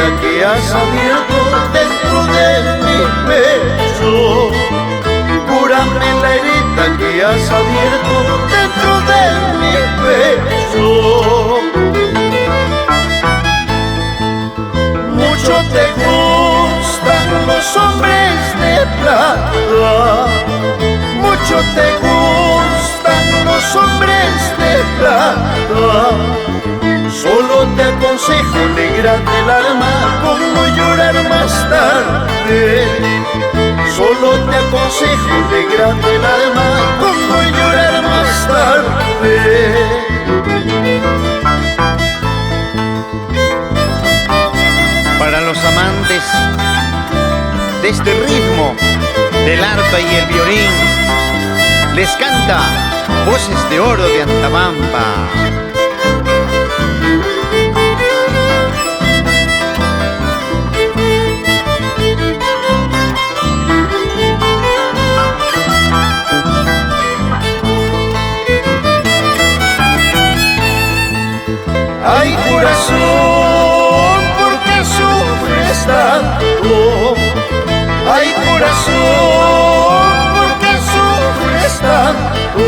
herida que has abierto dentro de mi pecho. Cúrame la herida que has abierto dentro de mi pecho. Mucho te gustan los hombres de plata, mucho te gustan los hombres de plata. Solo te aconsejo, negra del alma, cómo llorar más tarde. Solo te aconsejo, negra del alma, cómo llorar más tarde. Para los amantes de este ritmo del arpa y el violín, les canta Voces de Oro de Antabampa. Ay, corazón, ¿por qué sufres tanto? Ay, corazón, ¿por qué sufres tanto?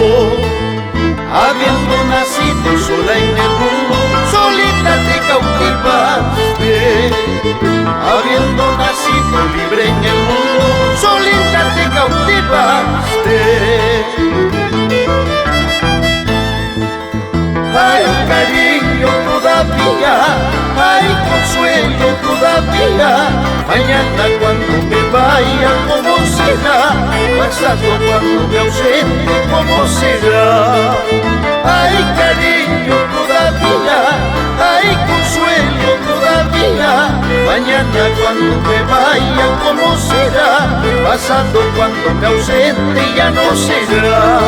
Habiendo nacido sola en el mundo, solita te cautivaste. Habiendo nacido libre en el mundo, solita te cautivaste. Ay, cariño, todavía, ay, consuelo, todavía. Mañana cuando me vaya, ¿cómo será? Pasado cuando me ausente, ¿cómo será? Ay, cariño, todavía, ay, consuelo, todavía. Mañana cuando me vaya, ¿cómo será? Pasado cuando me ausente, ya no será.